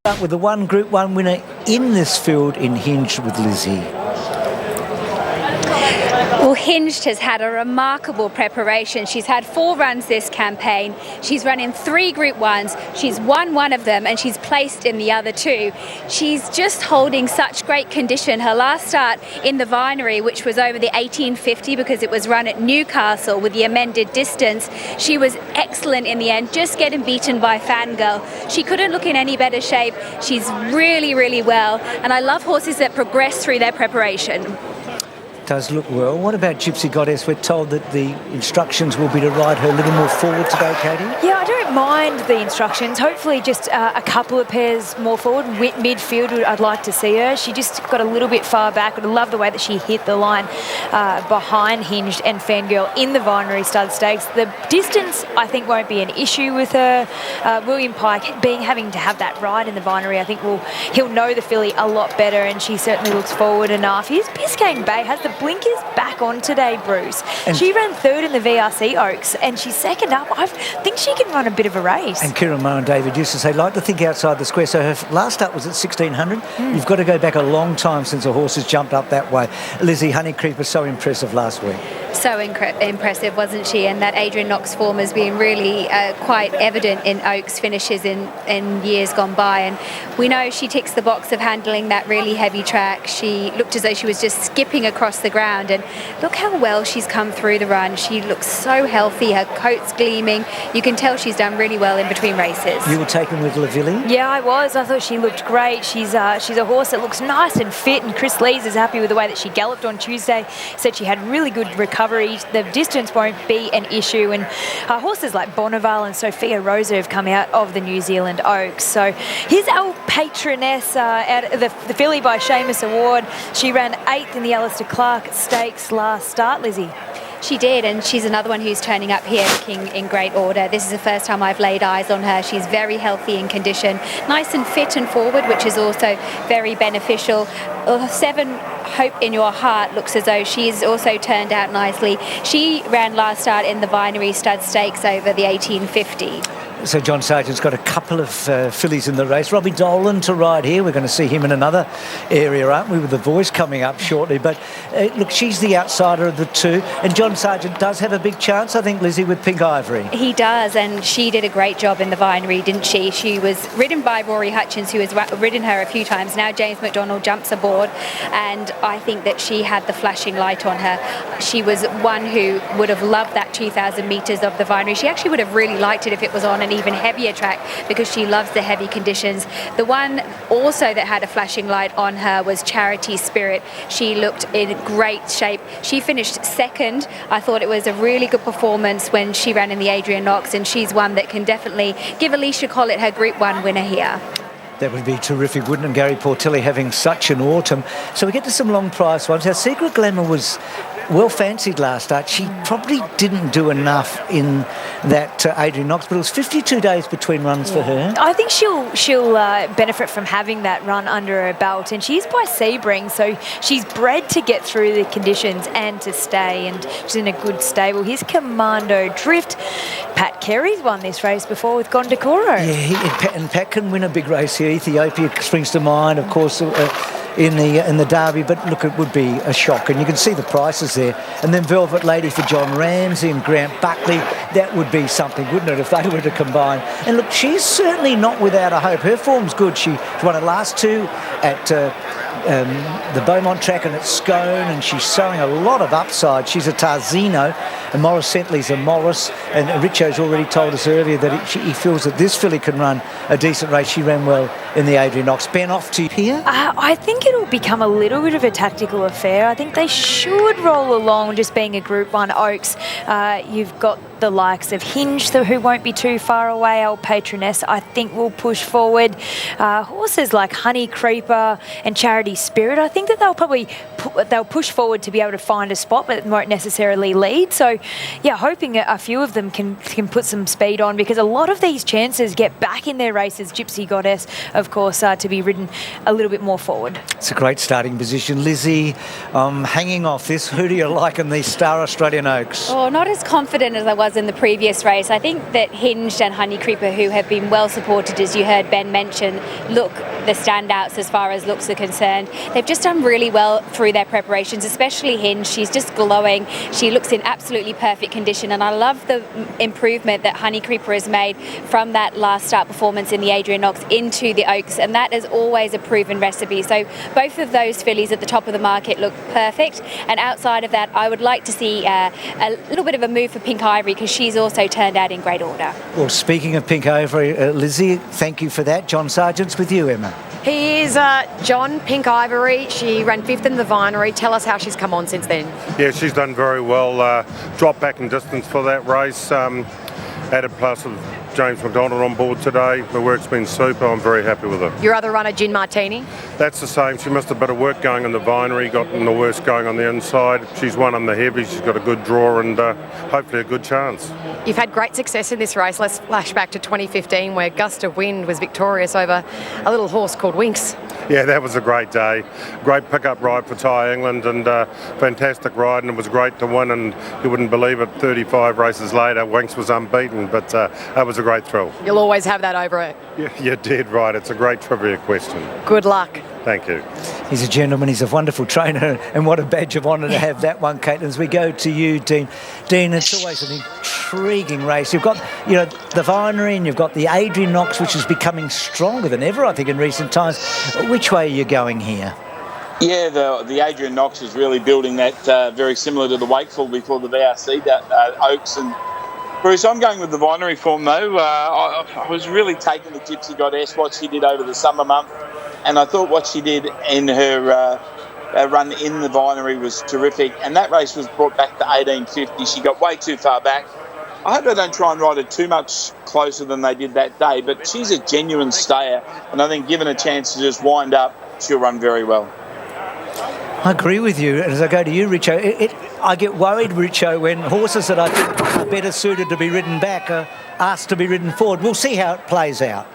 Start with the one Group 1 winner in this field in Hinged with Lizzie. Well, Hinged has had a remarkable preparation. She's had 4 runs this campaign. She's run in 3 Group 1s. She's won one of them and she's placed in the other 2. She's just holding such great condition. Her last start in the Vinery, which was over the 1850 because it was run at Newcastle with the amended distance, she was excellent in the end, just getting beaten by Fangirl. She couldn't look in any better shape. She's really, really well. And I love horses that progress through their preparation. Does look well. What about Gypsy Goddess? We're told that the instructions will be to ride her a little more forward today, Katie. Yeah, I don't mind the instructions. Hopefully just a couple of pairs more forward. Midfield, I'd like to see her. She just got a little bit far back. I love the way that she hit the line behind Hinged and Fangirl in the Vinery Stud Stakes. The distance, I think, won't be an issue with her. William Pike having to have that ride in the Vinery, I think he'll know the filly a lot better, and she certainly looks forward enough. Here's Biscayne Bay, has the blinkers back on today, Bruce. And she ran 3rd in the VRC Oaks, and she's 2nd up. I think she can run a bit of a race. And Kieran Moe and David used to say, like to think outside the square. So her last start was at 1600. You've got to go back a long time since a horse has jumped up that way. Lizzie, Honey Creeper, so impressive last week. So impressive, wasn't she? And that Adrian Knox form has been really quite evident in Oaks finishes in years gone by. And we know she ticks the box of handling that really heavy track. She looked as though she was just skipping across the ground. And look how well she's come through the run. She looks so healthy. Her coat's gleaming. You can tell she's done really well in between races. You were taken with Lavilli? Yeah, I was. I thought she looked great. She's a horse that looks nice and fit. And Chris Lees is happy with the way that she galloped on Tuesday. Said she had really good recovery. The distance won't be an issue, and horses like Bonneville and Sophia Rosa have come out of the New Zealand Oaks. So here's our patroness out of the filly by Seamus Award. She ran 8th in the Alistair Clark Stakes last start, Lizzie. She did, and she's another one who's turning up here looking in great order. This is the first time I've laid eyes on her. She's very healthy in condition, nice and fit and forward, which is also very beneficial. 7 Hope in Your Heart looks as though she's also turned out nicely. She ran last start in the Vinery Stud Stakes over the 1850. So John Sargent's got a couple of fillies in the race. Robbie Dolan to ride here. We're going to see him in another area, aren't we, with the Voice coming up shortly. But look, she's the outsider of the 2. And John Sargent does have a big chance, I think, Lizzie, with Pink Ivory. He does, and she did a great job in the Vinery, didn't she? She was ridden by Rory Hutchins, who has ridden her a few times. Now James McDonald jumps aboard, and I think that she had the flashing light on her. She was one who would have loved that 2,000 metres of the Vinery. She actually would have really liked it if it was on an even heavier track, because she loves the heavy conditions. The one also that had a flashing light on her was Charity Spirit. She looked in great shape. She finished 2nd. I thought it was a really good performance when she ran in the Adrian Knox, and she's one that can definitely give Alicia Collett her Group 1 winner here. That would be terrific, wouldn't it? Gary Portelli having such an autumn. So we get to some long price ones. Our Secret Glamour was well fancied last start. She probably didn't do enough in that Adrian Knox, but it was 52 days between runs for her. I think she'll benefit from having that run under her belt, and she's by Sebring, so she's bred to get through the conditions and to stay, and she's in a good stable. Here's Commando Drift. Pat Carey's won this race before with Gondokoro. Yeah, and Pat can win a big race here. Ethiopia springs to mind, of course, in the Derby, but look, it would be a shock, and you can see the prices there. And then Velvet Lady for John Ramsey and Grant Buckley, that would be something, wouldn't it, if they were to combine. And look, she's certainly not without a hope. Her form's good. She won her last 2 at the Beaumont track and at Scone, and she's showing a lot of upside. She's a Tarzino, and Morris Sentley's a Morris, and Richo's already told us earlier that he feels that this filly can run a decent race. She ran well in the Adrian Knox. Ben, off to you here. I think it'll become a little bit of a tactical affair. I think they should roll along, just being a Group 1 Oaks. You've got the likes of Hinged, who won't be too far away. Our patroness, I think, will push forward. Horses like Honey Creeper and Charity Spirit, I think that they'll push forward to be able to find a spot, but won't necessarily lead. So, yeah, hoping a few of them can put some speed on, because a lot of these chances get back in their races. Gypsy Goddess, of course, to be ridden a little bit more forward. It's a great starting position. Lizzie, hanging off this, who do you like in these Star Australian Oaks? Oh, not as confident as I was was in the previous race. I think that Hinged and Honey Creeper, who have been well supported, as you heard Ben mention, look the standouts as far as looks are concerned. They've just done really well through their preparations, especially Hinged. She's just glowing. She looks in absolutely perfect condition, and I love the improvement that Honey Creeper has made from that last start performance in the Adrian Knox into the Oaks, and that is always a proven recipe. So both of those fillies at the top of the market look perfect, and outside of that I would like to see a little bit of a move for Pink Ivory, because she's also turned out in great order. Well, speaking of Pink Ivory, Lizzie, thank you for that. John Sargent's with you, Emma. He is John Pink Ivory. She ran 5th in the Vinery. Tell us how she's come on since then. Yeah, she's done very well. Dropped back in distance for that race. Added plus of James McDonald on board today. The work's been super. I'm very happy with her. Your other runner, Gin Martini? That's the same. She missed a bit of work going in the Vinery, got in the worst going on the inside. She's won on the heavy. She's got a good draw and hopefully a good chance. You've had great success in this race. Let's flash back to 2015 where Gust of Wind was victorious over a little horse called Winx. Yeah, that was a great day. Great pickup ride for Thai England and fantastic ride, and it was great to win, and you wouldn't believe it, 35 races later, Winx was unbeaten, but that was a great thrill. You'll always have that over it. Yeah, you're dead right. It's a great trivia question. Good luck. Thank you. He's a gentleman, he's a wonderful trainer, and what a badge of honour to have that one, Caitlin. As we go to you, Dean. Dean, it's always an intriguing race. You've got, the Vinery, and you've got the Adrian Knox, which is becoming stronger than ever, I think, in recent times. Which way are you going here? Yeah, the Adrian Knox is really building that very similar to the Wakeful before the VRC, Oaks and Bruce. I'm going with the Vinery form though. I was really taking the Gypsy Goddess, what she did over the summer month, and I thought what she did in her run in the Vinery was terrific, and that race was brought back to 1850. She got way too far back. I hope they don't try and ride her too much closer than they did that day, but she's a genuine stayer, and I think given a chance to just wind up, she'll run very well. I agree with you. And as I go to you, Richo, I get worried, Richo, when horses that I think are better suited to be ridden back are asked to be ridden forward. We'll see how it plays out.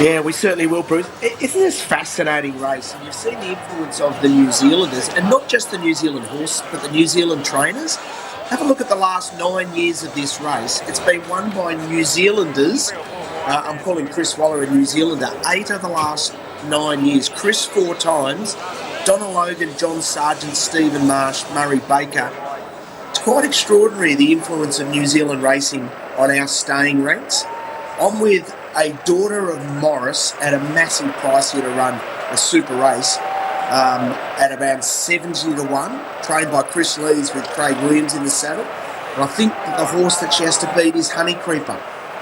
Yeah, we certainly will, Bruce. Isn't this a fascinating race? And you've seen the influence of the New Zealanders, and not just the New Zealand horse, but the New Zealand trainers. Have a look at the last 9 years of this race. It's been won by New Zealanders. I'm calling Chris Waller a New Zealander. 8 of the last 9 years. Chris 4 times. Donna Logan, John Sargent, Stephen Marsh, Murray Baker. It's quite extraordinary, the influence of New Zealand racing on our staying ranks. I'm with a daughter of Morris at a massive price here to run a super race at around 70 to 1, trained by Chris Lees with Craig Williams in the saddle. And I think that the horse that she has to beat is Honey Creeper.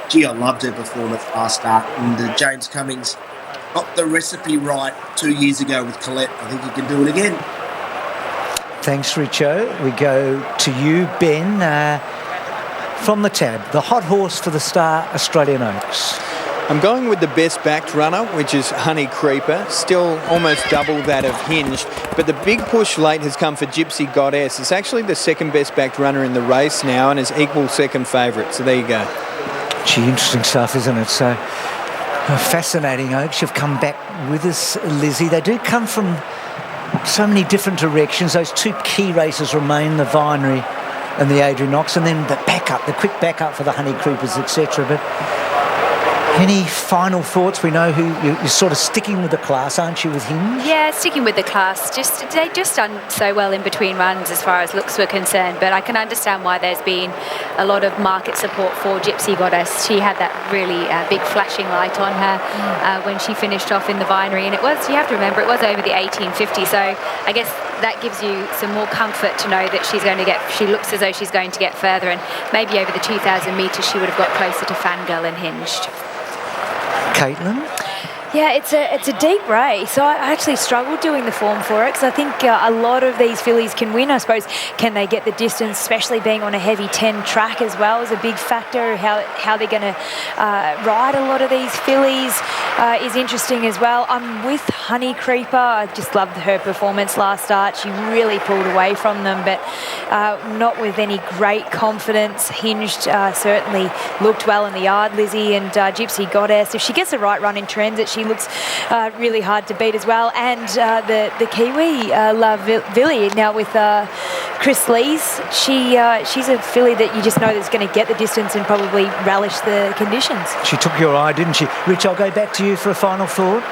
Gee, I loved her performance last start, and James Cummings got the recipe right 2 years ago with Colette. I think he can do it again. Thanks, Richo. We go to you, Ben, from the tab. The hot horse for the Star Australian Oaks. I'm going with the best backed runner, which is Honey Creeper, still almost double that of Hinged, but the big push late has come for Gypsy Goddess. It's actually the second best backed runner in the race now and is equal second favourite, so there you go. Gee, interesting stuff, isn't it? So fascinating. Oaks, you've come back with us, Lizzie. They do come from so many different directions. Those two key races remain, the Vinery and the Adrian Knox, and then the backup, the quick backup for the Honey Creepers, etc. But any final thoughts? We know who you're sort of sticking with the class, aren't you, with him? Yeah, sticking with the class. They've just done so well in between runs as far as looks were concerned, but I can understand why there's been a lot of market support for Gypsy Goddess. She had that really big flashing light on her when she finished off in the Vinery, and it was, you have to remember, it was over the 1850, so I guess that gives you some more comfort to know that she looks as though she's going to get further, and maybe over the 2,000 metres she would have got closer to Fangirl and Hinged. Caitlin? Yeah, it's a deep race. So I actually struggled doing the form for it because I think a lot of these fillies can win. I suppose, can they get the distance, especially being on a heavy 10 track as well, is a big factor. How they're going to ride a lot of these fillies is interesting as well. I'm with Honey Creeper. I just loved her performance last start. She really pulled away from them, but not with any great confidence. Hinged certainly looked well in the yard, Lizzie, and Gypsy Goddess. If she gets the right run in transit, she looks really hard to beat as well. And the Kiwi, 𝘼𝙐𝙎𝙆 now with Chris Lees, she's a filly that you just know that's going to get the distance and probably relish the conditions. She took your eye, didn't she? Rich, I'll go back to you for a final thought.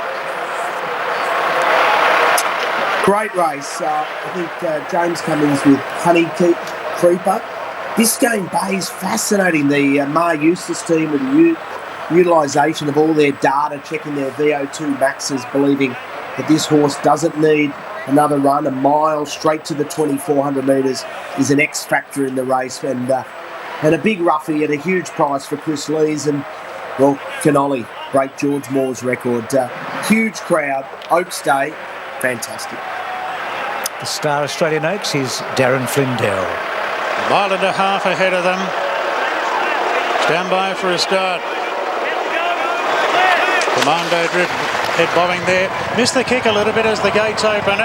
Great race. I think James Cummings with Honey Creeper. Biscayne Bay is fascinating. The 𝘼𝙐𝙎𝙍 team with the utilisation of all their data, checking their VO2 maxes, believing that this horse doesn't need another run. A mile straight to the 2,400 metres is an X factor in the race, and a big roughie at a huge price for Chris Lees. And, well, Cannoli, break George Moore's record. Huge crowd, Oaks Day, fantastic. The Star Australian Oaks is Darren Flindell. A mile and a half ahead of them. Stand by for a start. Commando Drift head bobbing there. Missed the kick a little bit as the gates open.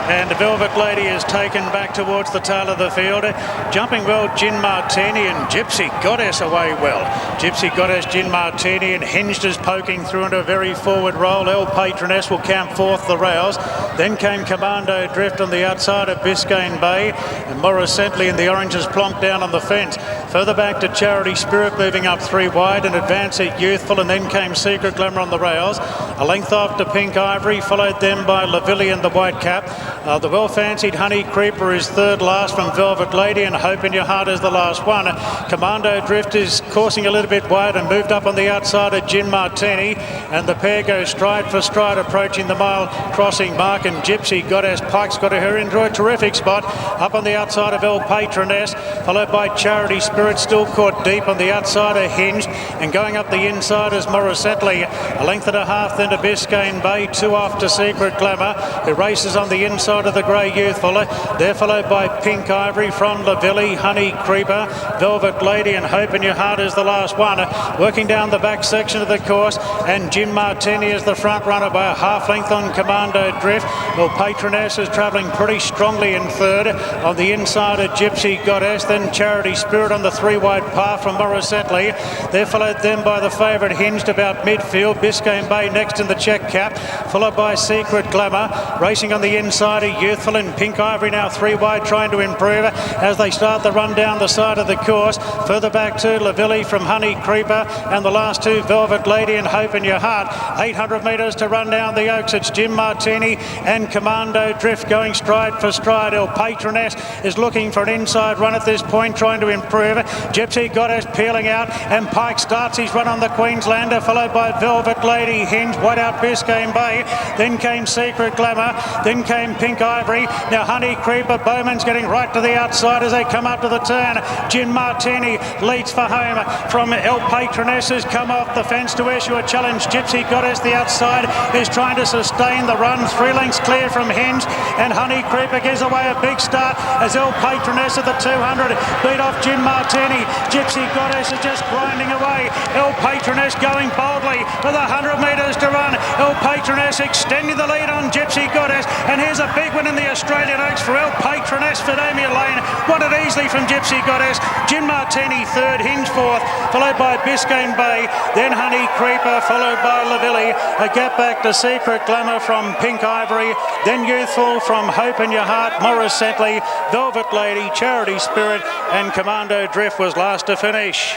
And Velvet Lady is taken back towards the tail of the field. Jumping well, Gin Martini, and Gypsy Goddess away well. Gypsy Goddess, Gin Martini, and Hinged is poking through into a very forward roll. El Patroness will camp fourth the rails. Then came Commando Drift on the outside of Biscayne Bay. And Morris Sentley in the oranges plonked down on the fence. Further back to Charity Spirit, moving up three wide, and Advance It Youthful, and then came Secret Glamour on the rails. A length off to Pink Ivory, followed then by Lavilli and the White Cap. The well-fancied Honey Creeper is third last from Velvet Lady, and Hope in Your Heart is the last one. Commando Drift is coursing a little bit wide and moved up on the outside of Gin Martini, and the pair go stride for stride approaching the mile crossing mark, and Gypsy Goddess Pike's got her into a terrific spot up on the outside of El Patroness, followed by Charity Spirit, still caught deep on the outside of Hinged, and going up the inside is Morris Sentley. A length and a half then to Biscayne Bay, two off to Secret Glamour, who races on the inside of the Grey Youthful. They're followed by Pink Ivory from Lavilli, Honey Creeper, Velvet Lady, and Hope in Your Heart is the last one. Working down the back section of the course, and Gin Martini is the front runner by a half length on Commando Drift. Well, Patroness is travelling pretty strongly in third. On the inside of Gypsy Goddess, then Charity Spirit on the three wide path from Morris Sentley. They're followed then by the favourite Hinged about midfield. Biscayne Bay next in the check cap, followed by Secret Glamour. Racing on the inside of Youthful, and Pink Ivory now three wide trying to improve as they start the run down the side of the course. Further back to Lavilli from Honey Creeper, and the last two Velvet Lady and Hope in Your Heart. 800 metres to run down the Oaks. It's Gin Martini and Commando Drift going stride for stride. El Patroness is looking for an inside run at this point, trying to improve. Gypsy Goddess peeling out, and Pike starts his run on the Queenslander, followed by Velvet Lady, Hinge, wide out Biscayne Bay. Then came Secret Glamour, then came Pink Ivory. Now Honey Creeper, Bowman's getting right to the outside as they come up to the turn. Gin Martini leads for home from El Patroness, has come off the fence to issue a challenge. Gypsy Goddess, the outside, is trying to sustain the run. 3 lengths clear from Hinge, and Honey Creeper gives away a big start as El Patroness at the 200 beat off Gin Martini. Gypsy Goddess is just grinding away. El Patroness going boldly with 100 metres to run. El Patroness extending the lead on Gypsy Goddess, and here's a big one in the Australian Oaks for El Patroness. Fidamia Lane won it easily from Gypsy Goddess. Gin Martini third, Hinge fourth, followed by Biscayne Bay, then Honey Creeper, followed by Lavilli. A gap back to Secret Glamour from Pink Ivory, then Youthful from Hope in Your Heart, Morris Sentley, Velvet Lady, Charity Spirit, and Commando Drift was last to finish.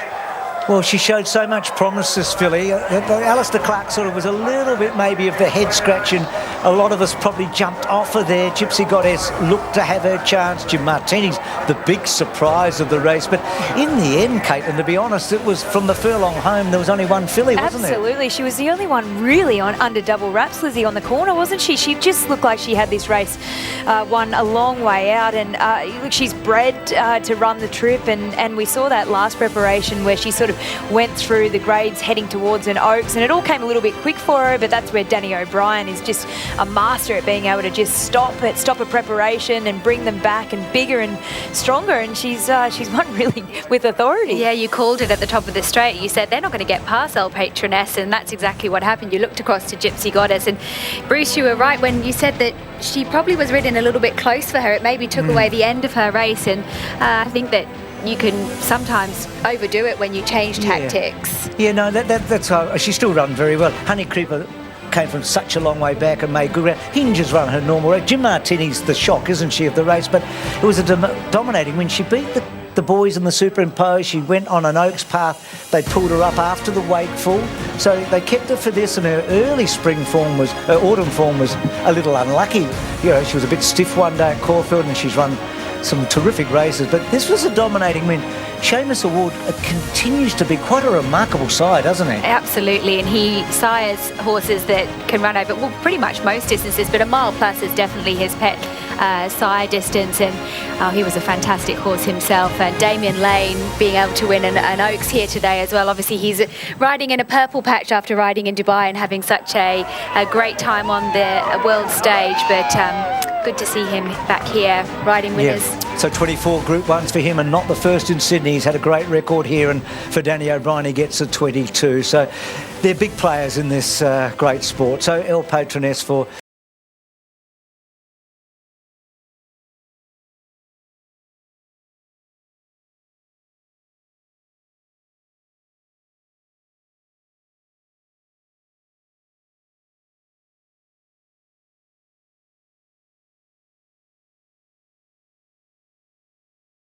Well, she showed so much promise, this filly. Alistair Clark sort of was a little bit maybe of the head scratch, and a lot of us probably jumped off of there. Gypsy Goddess looked to have her chance. Gin Martini's the big surprise of the race. But in the end, Caitlin, to be honest, it was from the furlong home, there was only one filly, wasn't there? Absolutely. She was the only one really on under double wraps, Lizzie, on the corner, wasn't she? She just looked like she had this race won a long way out. And look, she's bred to run the trip. And we saw that last preparation where she sort of went through the grades heading towards an Oaks, and it all came a little bit quick for her, but that's where Danny O'Brien is just a master at being able to just stop a preparation and bring them back and bigger and stronger, and she's won really with authority. Yeah, you called it at the top of the straight. You said they're not going to get past El Patroness, and that's exactly what happened. You looked across to Gypsy Goddess, and Bruce, you were right when you said that she probably was ridden a little bit close for her. It maybe took away the end of her race, and I think that you can sometimes overdo it when you change tactics. Yeah, no, that's how she still run very well. Honey Creeper came from such a long way back and made good ground. Hinge has run her normal race. Jim Martini's the shock, isn't she, of the race? But it was a dominating win. She beat the boys in the superimpose. She went on an Oaks path. They pulled her up after the Wakeful. So they kept her for this, and her early autumn form was a little unlucky. You know, she was a bit stiff one day at Caulfield, and she's run some terrific races. But this was a dominating win. Seamus Award continues to be quite a remarkable side, doesn't he? Absolutely, and he sires horses that can run over, well, pretty much most distances, but a mile plus is definitely his pet sire distance, and he was a fantastic horse himself. And Damien Lane being able to win an Oaks here today as well. Obviously, he's riding in a purple patch after riding in Dubai and having such a great time on the world stage, but good to see him back here riding winners. Yeah. So 24 Group 1s for him, and not the first in Sydney. He's had a great record here, and for Danny O'Brien, he gets a 22. So they're big players in this great sport. So El Patroness for